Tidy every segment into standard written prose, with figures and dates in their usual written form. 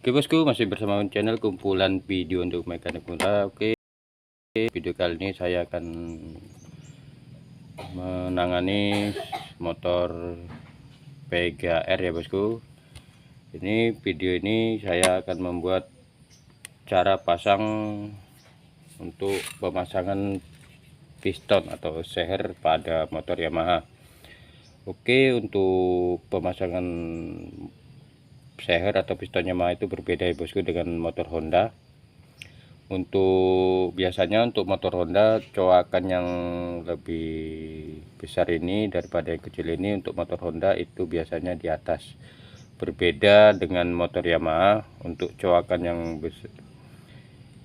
Oke bosku, masih bersama channel kumpulan video untuk mekanik murah. Oke, video kali ini saya akan menangani motor P3R ya bosku. Ini video ini saya akan membuat cara pasang untuk pemasangan piston atau seher pada motor Yamaha. Oke, untuk pemasangan seher atau piston Yamaha itu berbeda ya bosku dengan motor Honda. Untuk biasanya untuk motor Honda coakan yang lebih besar ini daripada yang kecil ini, untuk motor Honda itu biasanya di atas. Berbeda dengan motor Yamaha, untuk coakan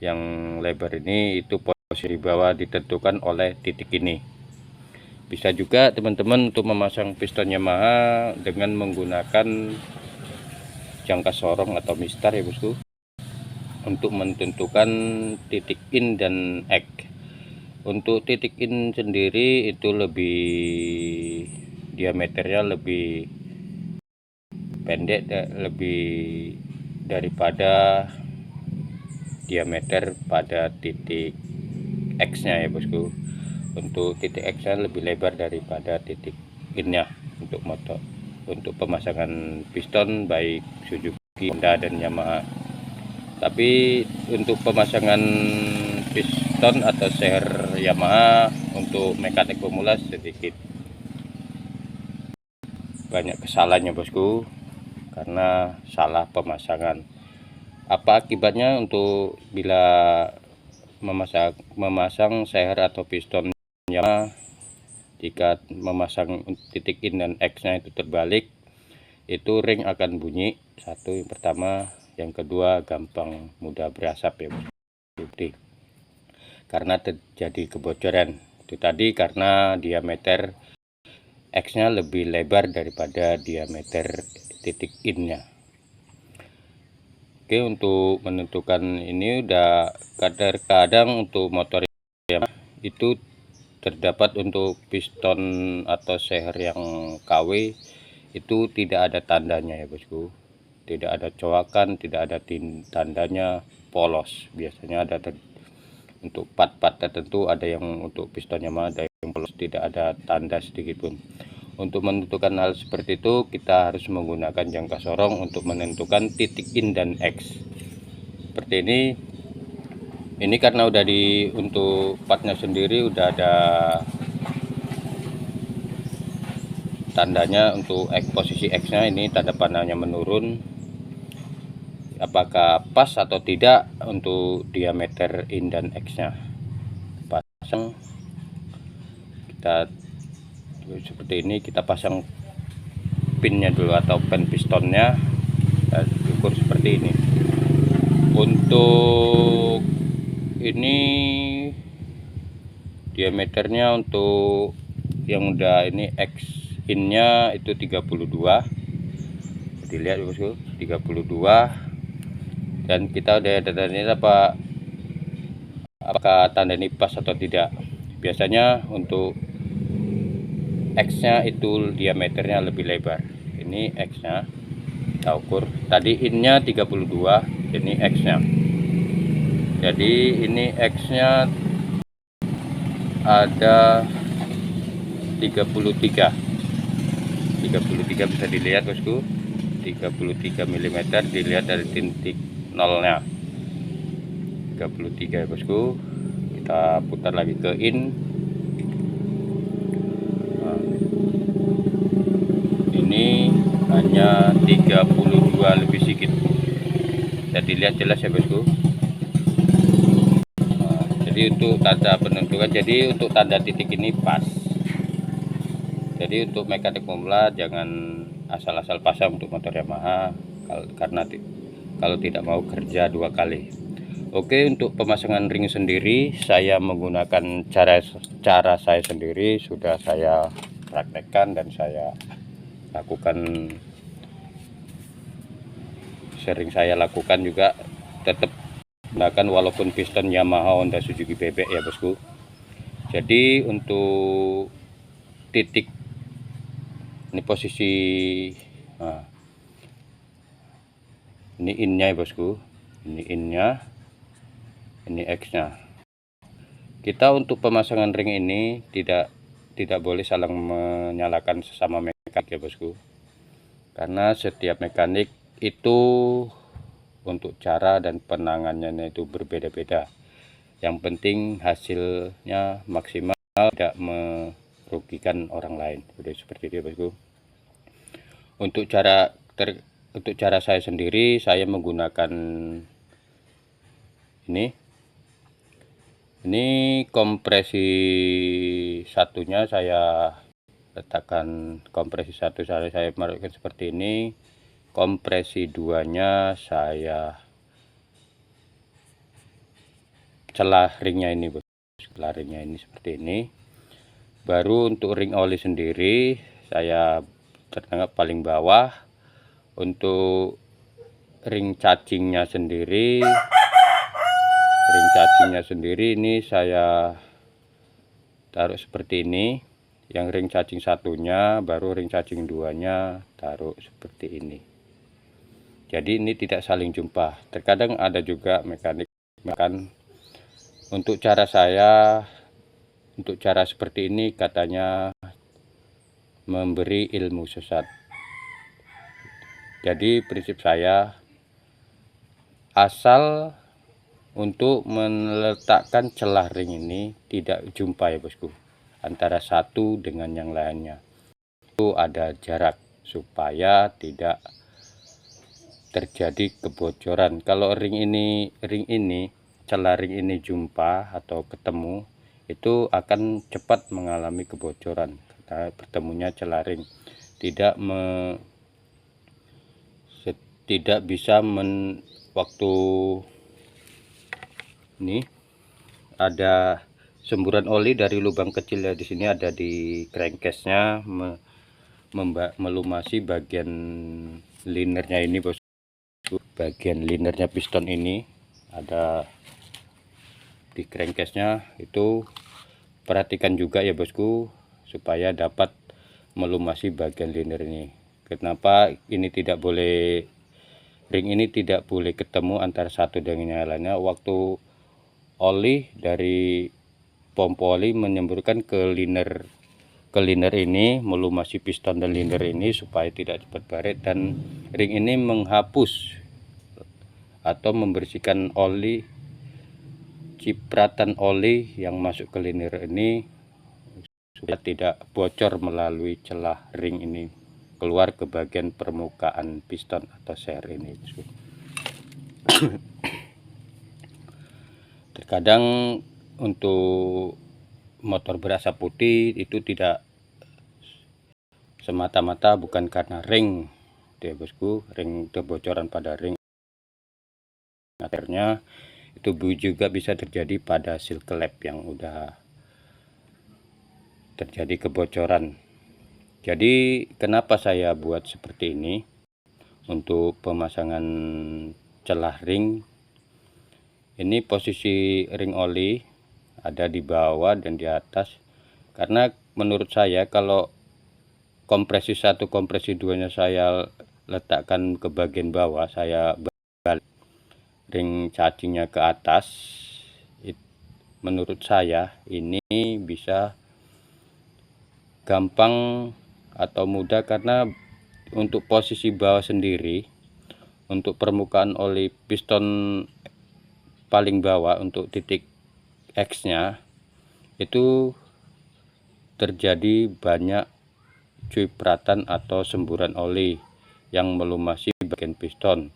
yang lebar ini itu posisi di bawah ditentukan oleh titik ini. Bisa juga teman-teman untuk memasang piston Yamaha dengan menggunakan jangka sorong atau mistar ya bosku, untuk menentukan titik in dan X. Untuk titik in sendiri itu lebih diameternya lebih pendek, lebih daripada diameter pada titik X nya ya bosku. Untuk titik X nya lebih lebar daripada titik in nya untuk motor, untuk pemasangan piston baik Suzuki, Honda dan Yamaha. Tapi untuk pemasangan piston atau seher Yamaha untuk mekanik pemula sedikit banyak kesalahannya bosku, karena salah pemasangan. Apa akibatnya untuk bila memasang seher atau piston Yamaha? Jika memasang titik in dan X nya itu terbalik, itu ring akan bunyi. Satu, yang pertama. Yang kedua, gampang mudah berasap ya bosku, karena terjadi kebocoran. Itu tadi karena diameter X nya lebih lebar daripada diameter titik in nya. Oke, untuk menentukan ini udah kadang untuk motor itu terdapat untuk piston atau seher yang KW itu tidak ada tandanya ya bosku, tidak ada coakan, tidak ada tandanya, polos. Biasanya ada untuk part-part tertentu, ada yang untuk pistonnya ada yang polos, tidak ada tanda sedikit pun. Untuk menentukan hal seperti itu, kita harus menggunakan jangka sorong untuk menentukan titik in dan X. Seperti ini. Ini karena udah untuk partnya sendiri udah ada tandanya untuk X, posisi X nya ini tanda panahnya menurun. Apakah pas atau tidak untuk diameter in dan X nya. Pasang, kita seperti ini, kita pasang pinnya dulu atau pen pistonnya, kita ukur seperti ini. Untuk ini diameternya untuk yang udah ini X in nya itu 32, dilihat bosku, 32. Dan kita udah ada ini apakah tanda ini pas atau tidak. Biasanya untuk X nya itu diameternya lebih lebar. Ini X nya kita ukur, tadi in nya 32, ini X nya. Jadi ini X nya ada 33 bisa dilihat bosku, 33 mm dilihat dari titik nolnya, 33 ya bosku. Kita putar lagi ke in. Nah, ini hanya 32 lebih sedikit, bisa dilihat jelas ya bosku. Nah, jadi untuk tanda penentukan, jadi untuk tanda titik ini pas. Jadi untuk mekanik pemula jangan asal-asal pasang untuk motor Yamaha, karena kalau tidak mau kerja dua kali. Oke, untuk pemasangan ring sendiri saya menggunakan cara saya sendiri, sudah saya praktekkan dan saya lakukan, sering saya lakukan juga, tetap gunakan walaupun piston Yamaha, Honda, Suzuki bebek ya bosku. Jadi untuk titik ini posisi, nah, Ini innya ya bosku, ini innya, ini X-nya. Kita untuk pemasangan ring ini tidak boleh saling menyalakan sesama mekanik ya bosku, karena setiap mekanik itu untuk cara dan penanganannya itu berbeda-beda. Yang penting hasilnya maksimal, tidak merugikan orang lain. Udah seperti itu bosku. Untuk cara saya sendiri, saya menggunakan ini kompresi satunya, saya letakkan kompresi satu, saya marketkan seperti ini. Kompresi duanya saya celah ringnya ini bos, celah ringnya ini seperti ini. Baru untuk ring oli sendiri saya tertangkap paling bawah. Untuk ring cacingnya sendiri, ini saya taruh seperti ini. Yang ring cacing satunya, baru ring cacing duanya taruh seperti ini. Jadi ini tidak saling jumpa. Terkadang ada juga mekanik untuk cara saya, untuk cara seperti ini katanya memberi ilmu sesat. Jadi prinsip saya, asal untuk meletakkan celah ring ini tidak jumpa ya bosku, antara satu dengan yang lainnya. Itu ada jarak supaya tidak terjadi kebocoran. Kalau ring ini celah ring ini jumpa atau ketemu, itu akan cepat mengalami kebocoran karena bertemunya celah ring. Tidak bisa waktu ini ada semburan oli dari lubang kecil ya, di sini ada di crankcase-nya, melumasi bagian linernya ini bos. Bagian linernya piston ini ada di crankcase-nya, itu perhatikan juga ya bosku, supaya dapat melumasi bagian liner ini. Kenapa ini tidak boleh, ring ini tidak boleh ketemu antara satu dengan yang lainnya? Waktu oli dari pompa oli menyemburkan ke liner ini, melumasi piston dan liner ini supaya tidak cepat baret, dan ring ini menghapus atau membersihkan oli, cipratan oli yang masuk ke liner ini supaya tidak bocor melalui celah ring ini keluar ke bagian permukaan piston atau ser ini. Terkadang untuk motor berasap putih itu tidak semata-mata bukan karena ring ya bosku, ring kebocoran pada ring, akhirnya itu juga bisa terjadi pada seal klep yang udah terjadi kebocoran. Jadi kenapa saya buat seperti ini untuk pemasangan celah ring ini? Posisi ring oli ada di bawah dan di atas, karena menurut saya kalau kompresi satu kompresi duanya saya letakkan ke bagian bawah, saya balik ring cacingnya ke atas, menurut saya ini bisa gampang atau mudah, karena untuk posisi bawah sendiri, untuk permukaan oli piston paling bawah untuk titik X nya itu terjadi banyak cipratan atau semburan oli yang melumasi bagian piston.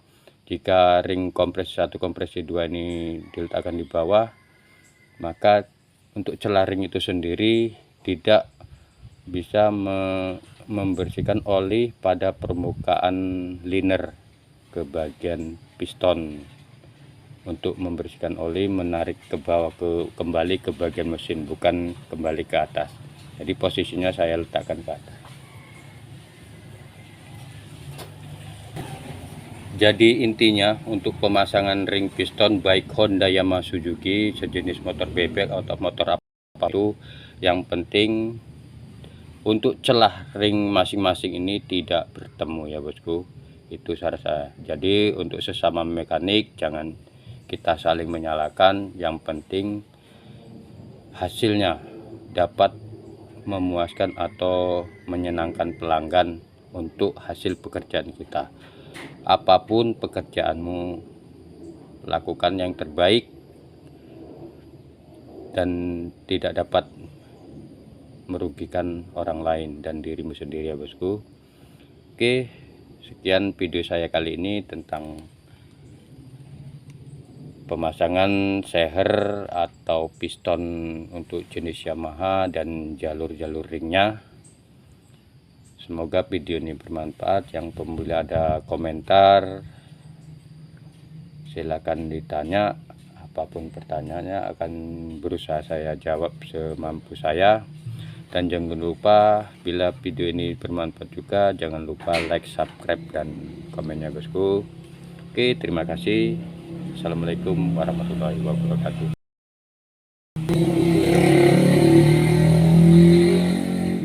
Jika ring kompresi 1 kompresi 2 ini diletakkan di bawah, maka untuk celah ring itu sendiri tidak bisa membersihkan oli pada permukaan liner ke bagian piston, untuk membersihkan oli, menarik ke bawah, kembali ke bagian mesin, bukan kembali ke atas. Jadi posisinya saya letakkan ke atas. Jadi intinya untuk pemasangan ring piston baik Honda, Yamaha, Suzuki, sejenis motor bebek atau motor apa itu, yang penting untuk celah ring masing-masing ini tidak bertemu ya bosku. Itu saran saya. Jadi untuk sesama mekanik jangan kita saling menyalahkan, yang penting hasilnya dapat memuaskan atau menyenangkan pelanggan untuk hasil pekerjaan kita. Apapun pekerjaanmu, lakukan yang terbaik dan tidak dapat merugikan orang lain dan dirimu sendiri ya bosku. Oke, sekian video saya kali ini tentang pemasangan seher atau piston untuk jenis Yamaha dan jalur-jalur ringnya. Semoga video ini bermanfaat. Yang pembeli ada komentar, silakan ditanya. Apapun pertanyaannya akan berusaha saya jawab semampu saya. Dan jangan lupa, bila video ini bermanfaat juga, jangan lupa like, subscribe, dan komennya bosku. Oke, terima kasih. Assalamualaikum warahmatullahi wabarakatuh.